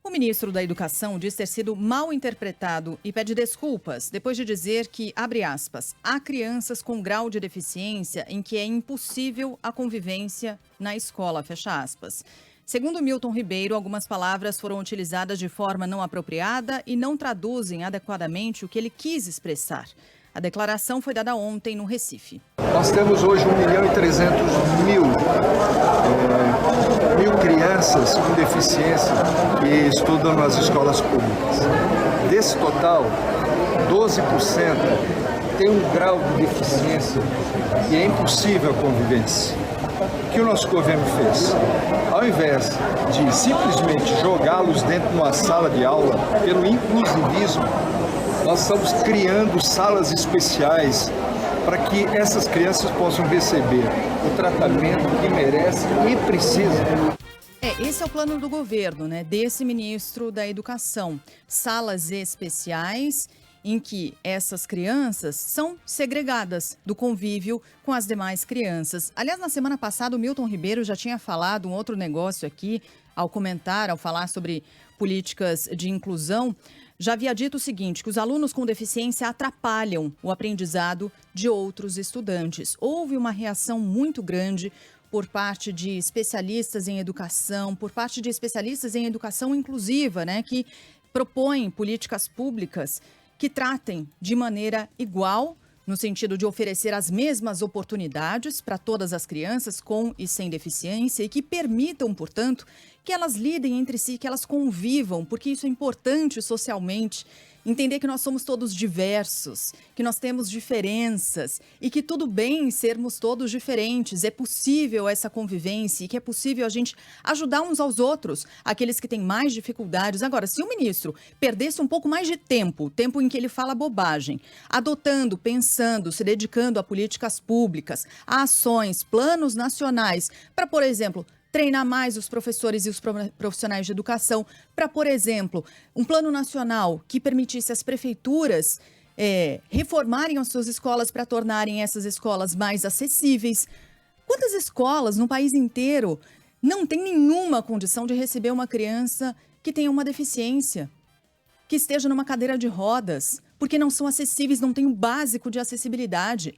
O ministro da Educação diz ter sido mal interpretado e pede desculpas depois de dizer que, abre aspas, há crianças com grau de deficiência em que é impossível a convivência na escola, fecha aspas. Segundo Milton Ribeiro, algumas palavras foram utilizadas de forma não apropriada e não traduzem adequadamente o que ele quis expressar. A declaração foi dada ontem no Recife. Nós temos hoje 1.300.000 crianças com deficiência que estudam nas escolas públicas. Desse total, 12% tem um grau de deficiência e é impossível a convivência. O que o nosso governo fez? Ao invés de simplesmente jogá-los dentro de uma sala de aula, pelo inclusivismo, nós estamos criando salas especiais para que essas crianças possam receber o tratamento que merecem e precisam. Esse é o plano do governo, né? Desse ministro da Educação. Salas especiais em que essas crianças são segregadas do convívio com as demais crianças. Aliás, na semana passada, o Milton Ribeiro já tinha falado um outro negócio aqui, ao falar sobre políticas de inclusão. Já havia dito o seguinte, que os alunos com deficiência atrapalham o aprendizado de outros estudantes. Houve uma reação muito grande por parte de especialistas em educação, por parte de especialistas em educação inclusiva, né, que propõem políticas públicas que tratem de maneira igual, no sentido de oferecer as mesmas oportunidades para todas as crianças com e sem deficiência e que permitam, portanto, que elas lidem entre si, que elas convivam, porque isso é importante socialmente. Entender que nós somos todos diversos, que nós temos diferenças e que tudo bem sermos todos diferentes. É possível essa convivência e que é possível a gente ajudar uns aos outros, aqueles que têm mais dificuldades. Agora, se o ministro perdesse um pouco mais de tempo em que ele fala bobagem, adotando, pensando, se dedicando a políticas públicas, a ações, planos nacionais, para, por exemplo, treinar mais os professores e os profissionais de educação para, por exemplo, um plano nacional que permitisse às prefeituras reformarem as suas escolas para tornarem essas escolas mais acessíveis. Quantas escolas no país inteiro não têm nenhuma condição de receber uma criança que tenha uma deficiência, que esteja numa cadeira de rodas, porque não são acessíveis, não tem o básico de acessibilidade?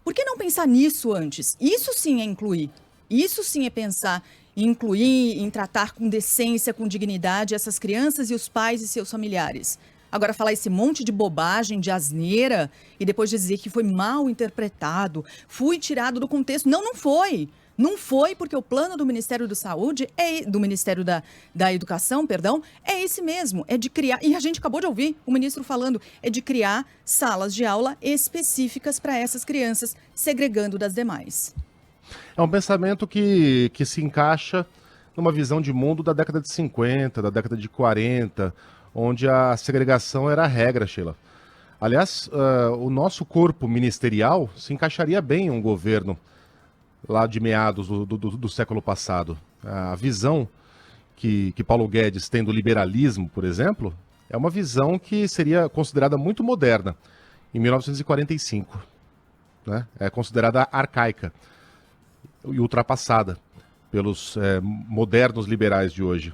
Por que não pensar nisso antes? Isso sim é incluir. Isso sim é pensar em incluir, em tratar com decência, com dignidade essas crianças e os pais e seus familiares. Agora, falar esse monte de bobagem, de asneira, e depois dizer que foi mal interpretado, fui tirado do contexto. Não, não foi. Não foi, porque o plano do Ministério da Saúde, do Ministério da Educação, perdão, é esse mesmo, é de criar, e a gente acabou de ouvir o ministro falando, é de criar salas de aula específicas para essas crianças, segregando das demais. É um pensamento que se encaixa numa visão de mundo da década de 50, da década de 40, onde a segregação era a regra, Sheila. Aliás, o nosso corpo ministerial se encaixaria bem em um governo lá de meados do século passado. A visão que Paulo Guedes tem do liberalismo, por exemplo, é uma visão que seria considerada muito moderna em 1945. Né? É considerada arcaica e ultrapassada pelos modernos liberais de hoje.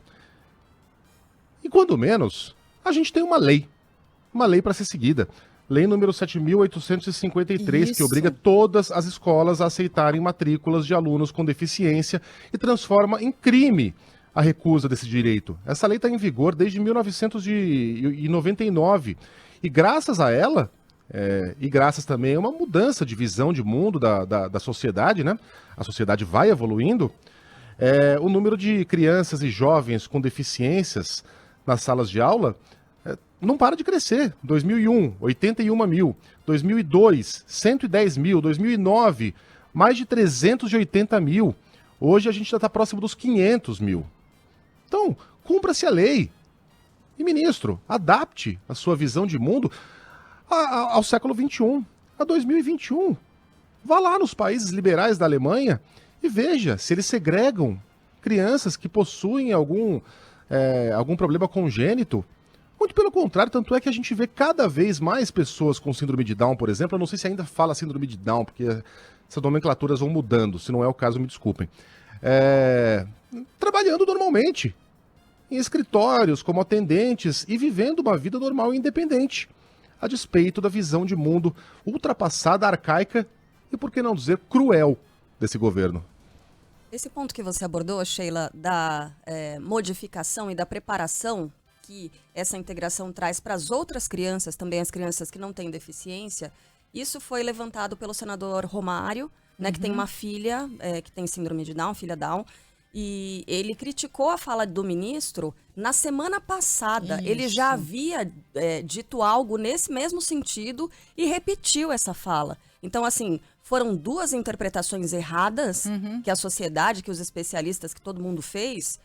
E quando menos, a gente tem uma lei para ser seguida. Lei número 7.853, Isso. que obriga todas as escolas a aceitarem matrículas de alunos com deficiência e transforma em crime a recusa desse direito. Essa lei está em vigor desde 1999 e graças a ela, e graças também a uma mudança de visão de mundo da sociedade, né? A sociedade vai evoluindo, o número de crianças e jovens com deficiências nas salas de aula não para de crescer. 2001, 81 mil. 2002, 110 mil. 2009, mais de 380 mil. Hoje a gente já está próximo dos 500 mil. Então, cumpra-se a lei. E, ministro, adapte a sua visão de mundo ao século XXI, a 2021. Vá lá nos países liberais da Alemanha e veja se eles segregam crianças que possuem algum problema congênito. Muito pelo contrário, tanto é que a gente vê cada vez mais pessoas com síndrome de Down, por exemplo. Eu não sei se ainda fala síndrome de Down, porque essas nomenclaturas vão mudando. Se não é o caso, me desculpem. Trabalhando normalmente. em escritórios como atendentes e vivendo uma vida normal e independente, a despeito da visão de mundo ultrapassada, arcaica e, por que não dizer, cruel desse governo. Esse ponto que você abordou, Sheila, da modificação e da preparação que essa integração traz para as outras crianças, também as crianças que não têm deficiência, isso foi levantado pelo senador Romário, né, que tem uma filha que tem síndrome de Down, filha Down, e ele criticou a fala do ministro na semana passada. Isso. Ele já havia dito algo nesse mesmo sentido e repetiu essa fala. Então, assim, foram duas interpretações erradas que a sociedade, que os especialistas, que todo mundo fez.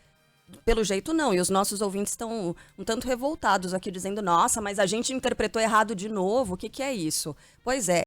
Pelo jeito, não. E os nossos ouvintes estão um tanto revoltados aqui, dizendo, nossa, mas a gente interpretou errado de novo. O que é isso? Pois é.